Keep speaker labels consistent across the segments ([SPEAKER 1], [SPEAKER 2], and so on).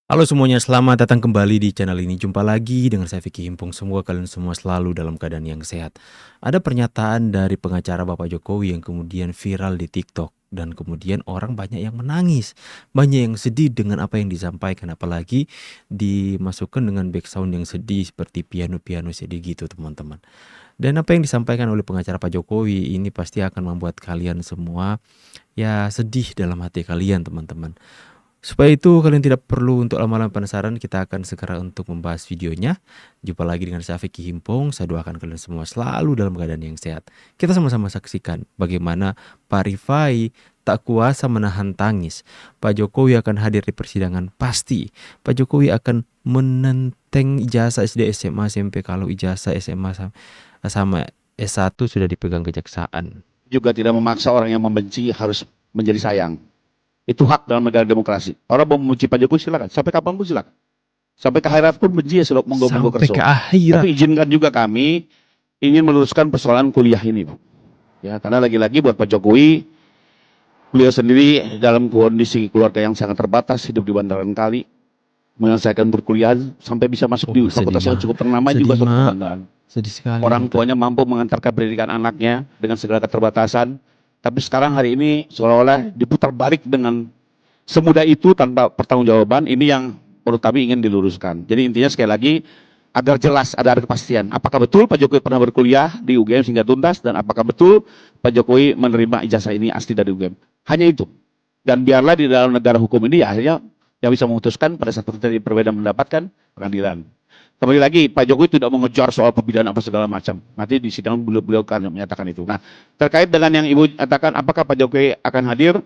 [SPEAKER 1] Halo semuanya, selamat datang kembali di channel ini. Jumpa lagi dengan saya Vicky Himpong. Semoga kalian semua selalu dalam keadaan yang sehat. Ada pernyataan dari pengacara Bapak Jokowi yang kemudian viral di TikTok. Dan kemudian orang banyak yang menangis. Banyak yang sedih dengan apa yang disampaikan. Apalagi dimasukkan dengan background yang sedih seperti piano-piano sedih gitu teman-teman. Dan apa yang disampaikan oleh pengacara Pak Jokowi ini pasti akan membuat kalian semua ya sedih dalam hati kalian teman-teman. Supaya itu kalian tidak perlu untuk lama-lama penasaran, kita akan segera untuk membahas videonya. Jumpa lagi dengan saya Vicky Himpong. Saya doakan kalian semua selalu dalam keadaan yang sehat. Kita sama-sama saksikan bagaimana Pak Rifai tak kuasa menahan tangis. Pak Jokowi akan hadir di persidangan pasti. Pak Jokowi akan menenteng ijazah SD, SMA, SMP kalau ijazah SMA sama S1 sudah dipegang kejaksaan.
[SPEAKER 2] Juga tidak memaksa orang yang membenci harus menjadi sayang. Itu hak dalam negara demokrasi. Orang mau memuji Pak Jokowi silakan, sampai kapanpun silakan. Sampai ke akhirat pun benci ya monggo-monggo
[SPEAKER 1] Sampai ke
[SPEAKER 2] kerso.
[SPEAKER 1] akhirat.
[SPEAKER 2] Tapi izinkan juga kami ingin meluruskan persoalan kuliah ini, Bu. Ya, karena lagi-lagi buat Pak Jokowi, beliau sendiri dalam kondisi keluarga yang sangat terbatas, hidup di bantaran kali, menyelesaikan perkuliahan sampai bisa masuk di fakultas yang cukup ternama juga suatu kebanggaan.
[SPEAKER 1] Sedih sekali.
[SPEAKER 2] Orang tuanya mampu mengantarkan pendidikan anaknya dengan segala keterbatasan, tapi sekarang hari ini seolah-olah diputar balik dengan semudah itu tanpa pertanggungjawaban. Ini yang menurut kami ingin diluruskan. Jadi intinya sekali lagi agar jelas, ada kepastian. Apakah betul Pak Jokowi pernah berkuliah di UGM sehingga tuntas, dan apakah betul Pak Jokowi menerima ijazah ini asli dari UGM. Hanya itu. Dan biarlah di dalam negara hukum ini ya akhirnya yang bisa memutuskan pada saat terjadi perbedaan mendapatkan pengadilan. Kembali lagi, Pak Jokowi tidak mengejar soal pembidaan apa segala macam. Nanti di sidang beliau akan menyatakan itu. Nah, terkait dengan yang Ibu katakan, apakah Pak Jokowi akan hadir?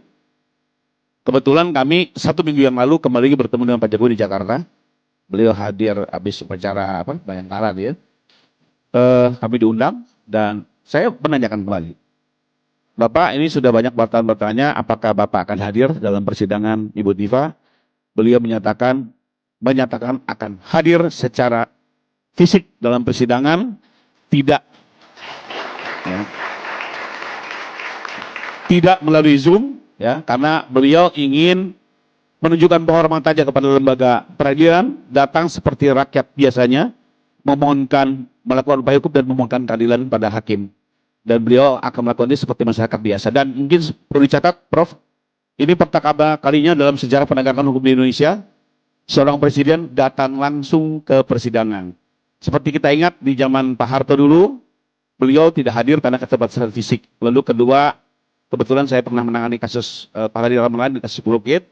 [SPEAKER 2] Kebetulan kami 1 minggu yang lalu kembali bertemu dengan Pak Jokowi di Jakarta. Beliau hadir habis upacara Bayangkara dia. Kami diundang dan saya menanyakan kembali. Bapak, ini sudah banyak wartawan bertanya, apakah Bapak akan hadir dalam persidangan Ibu Diva? Beliau menyatakan akan hadir secara fisik dalam persidangan, tidak ya, tidak melalui Zoom, ya, karena beliau ingin menunjukkan penghormatannya kepada lembaga peradilan, datang seperti rakyat biasanya, melakukan upaya hukum dan memohonkan keadilan pada hakim. Dan beliau akan melakukan ini seperti masyarakat biasa. Dan mungkin perlu dicatat, Prof, ini pertama kalinya dalam sejarah penegakan hukum di Indonesia, seorang presiden datang langsung ke persidangan. Seperti kita ingat di zaman Pak Harto dulu, beliau tidak hadir karena keterbatasan fisik. Lalu kedua, kebetulan saya pernah menangani kasus Pak Hadi Ramalan di kasus Bukit.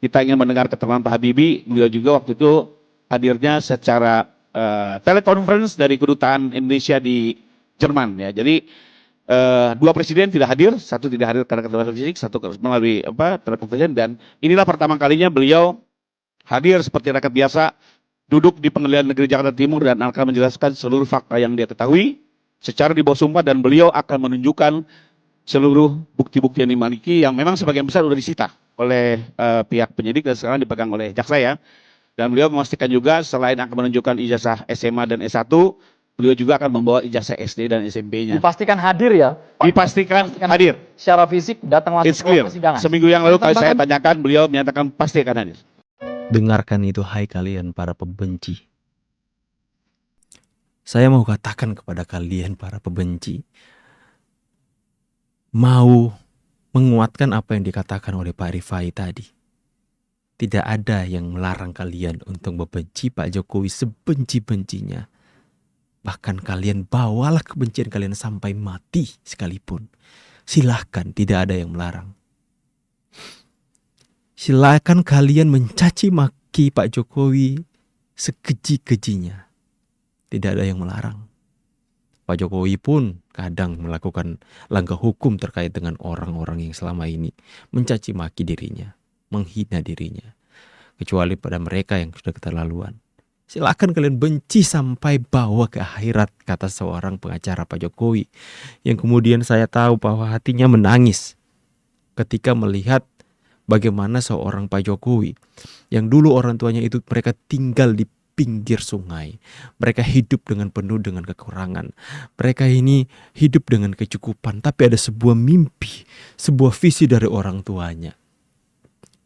[SPEAKER 2] Kita ingin mendengar keterangan Pak Habibie, beliau juga waktu itu hadirnya secara telekonferensi dari kedutaan Indonesia di Jerman. Ya. Jadi dua presiden tidak hadir, satu tidak hadir karena keterbatasan fisik, satu melalui telekonferensi, dan inilah pertama kalinya beliau hadir seperti rakyat biasa, duduk di Pengadilan Negeri Jakarta Timur dan akan menjelaskan seluruh fakta yang dia ketahui secara di bawah sumpah, dan beliau akan menunjukkan seluruh bukti-bukti yang dimiliki yang memang sebagian besar sudah disita oleh pihak penyidik dan sekarang dipegang oleh jaksa ya. Dan beliau memastikan juga selain akan menunjukkan ijazah SMA dan S1, beliau juga akan membawa ijazah SD dan SMP-nya.
[SPEAKER 3] Dipastikan hadir ya?
[SPEAKER 2] Dipastikan hadir.
[SPEAKER 3] Secara fisik datang langsung
[SPEAKER 2] It's clear.
[SPEAKER 3] ke persidangan.
[SPEAKER 2] Seminggu yang lalu kalau saya tanyakan, beliau menyatakan pasti akan hadir.
[SPEAKER 1] Dengarkan itu, hai kalian para pembenci. Saya mau katakan kepada kalian para pembenci, mau menguatkan apa yang dikatakan oleh Pak Rifai tadi. Tidak ada yang melarang kalian untuk membenci Pak Jokowi sebenci-bencinya. Bahkan kalian bawalah kebencian kalian sampai mati sekalipun. Silahkan, tidak ada yang melarang. Silakan kalian mencaci maki Pak Jokowi sekeji-kejinya. Tidak ada yang melarang. Pak Jokowi pun kadang melakukan langkah hukum terkait dengan orang-orang yang selama ini mencaci maki dirinya, menghina dirinya. Kecuali pada mereka yang sudah keterlaluan. Silakan kalian benci sampai bawa ke akhirat, kata seorang pengacara Pak Jokowi. Yang kemudian saya tahu bahwa hatinya menangis ketika melihat bagaimana seorang Pak Jokowi yang dulu orang tuanya itu mereka tinggal di pinggir sungai. Mereka hidup dengan penuh dengan kekurangan. Mereka ini hidup dengan kecukupan. Tapi ada sebuah mimpi, sebuah visi dari orang tuanya.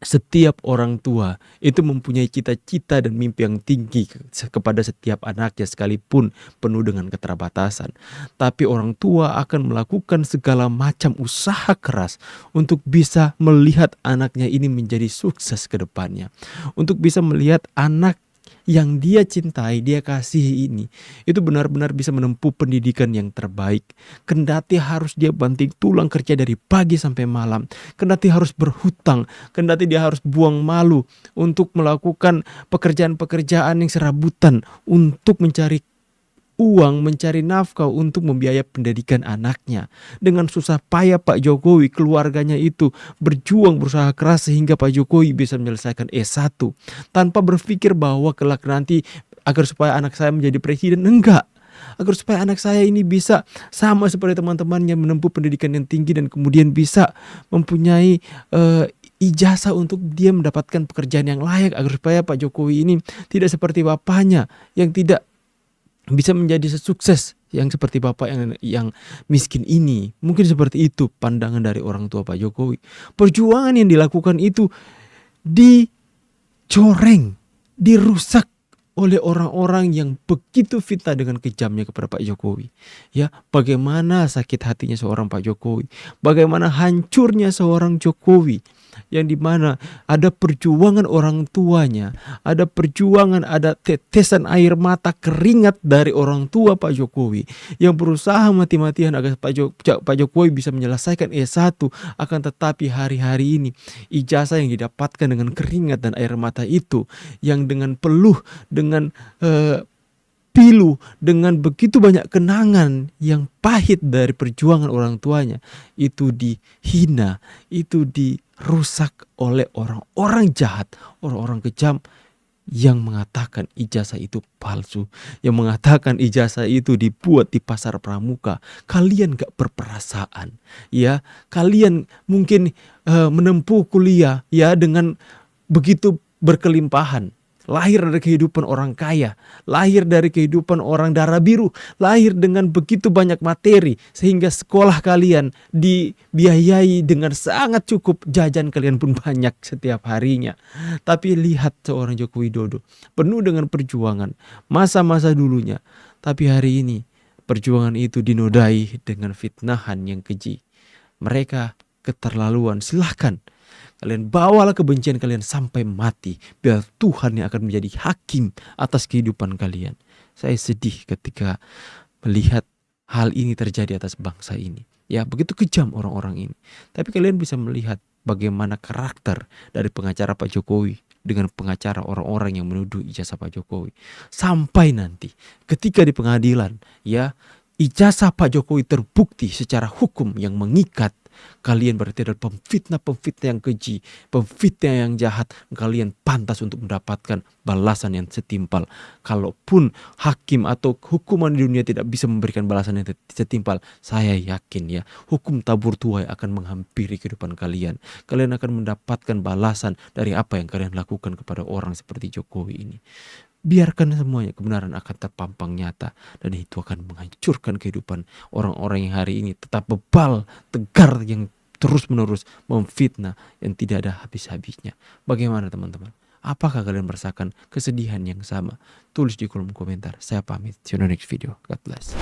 [SPEAKER 1] Setiap orang tua itu mempunyai cita-cita dan mimpi yang tinggi kepada setiap anaknya sekalipun penuh dengan keterbatasan. Tapi orang tua akan melakukan segala macam usaha keras untuk bisa melihat anaknya ini menjadi sukses ke depannya. Untuk bisa melihat anak yang dia cintai, dia kasihi ini, itu benar-benar bisa menempuh pendidikan yang terbaik. Kendati harus dia banting tulang kerja dari pagi sampai malam, kendati harus berhutang, kendati dia harus buang malu untuk melakukan pekerjaan-pekerjaan yang serabutan untuk mencari uang, mencari nafkah untuk membiayai pendidikan anaknya. Dengan susah payah Pak Jokowi, keluarganya itu berjuang berusaha keras sehingga Pak Jokowi bisa menyelesaikan S1 tanpa berpikir bahwa kelak nanti agar supaya anak saya menjadi presiden. Enggak, agar supaya anak saya ini bisa sama seperti teman-temannya menempuh pendidikan yang tinggi dan kemudian bisa mempunyai ijazah untuk dia mendapatkan pekerjaan yang layak, agar supaya Pak Jokowi ini tidak seperti bapaknya yang tidak bisa menjadi sukses yang seperti bapak yang miskin ini. Mungkin seperti itu pandangan dari orang tua Pak Jokowi. Perjuangan yang dilakukan itu dicoreng, dirusak oleh orang-orang yang begitu fitnah dengan kejamnya kepada Pak Jokowi. Ya, bagaimana sakit hatinya seorang Pak Jokowi, bagaimana hancurnya seorang Jokowi, yang dimana ada perjuangan orang tuanya, ada perjuangan, ada tetesan air mata keringat dari orang tua Pak Jokowi yang berusaha mati-matian agar Pak Jokowi bisa menyelesaikan S1. Akan tetapi hari-hari ini ijazah yang didapatkan dengan keringat dan air mata itu, yang dengan peluh, dengan pilu, dengan begitu banyak kenangan yang pahit dari perjuangan orang tuanya, itu dihina, itu dirusak oleh orang-orang jahat, orang-orang kejam yang mengatakan ijazah itu palsu, yang mengatakan ijazah itu dibuat di pasar pramuka. Kalian gak berperasaan, ya. Kalian mungkin menempuh kuliah ya dengan begitu berkelimpahan. Lahir dari kehidupan orang kaya, lahir dari kehidupan orang darah biru, lahir dengan begitu banyak materi sehingga sekolah kalian dibiayai dengan sangat cukup, jajan kalian pun banyak setiap harinya. Tapi lihat seorang Joko Widodo penuh dengan perjuangan masa-masa dulunya, tapi hari ini perjuangan itu dinodai dengan fitnahan yang keji. Mereka keterlaluan. Silahkan kalian bawalah kebencian kalian sampai mati, biar Tuhan yang akan menjadi hakim atas kehidupan kalian. Saya sedih ketika melihat hal ini terjadi atas bangsa ini. Ya, begitu kejam orang-orang ini. Tapi kalian bisa melihat bagaimana karakter dari pengacara Pak Jokowi dengan pengacara orang-orang yang menuduh ijazah Pak Jokowi. Sampai nanti ketika di pengadilan, ya, ijazah Pak Jokowi terbukti secara hukum yang mengikat, kalian berarti adalah pemfitnah yang keji, pemfitnah yang jahat. Kalian pantas untuk mendapatkan balasan yang setimpal. Kalaupun hakim atau hukuman di dunia tidak bisa memberikan balasan yang setimpal, saya yakin ya, hukum tabur tuai akan menghampiri kehidupan kalian. Kalian akan mendapatkan balasan dari apa yang kalian lakukan kepada orang seperti Jokowi ini. Biarkan semuanya, kebenaran akan terpampang nyata, dan itu akan menghancurkan kehidupan orang-orang yang hari ini tetap bebal, tegar, yang terus-menerus memfitnah yang tidak ada habis-habisnya. Bagaimana teman-teman? Apakah kalian merasakan kesedihan yang sama? Tulis di kolom komentar. Saya pamit. See you in the next video. God bless.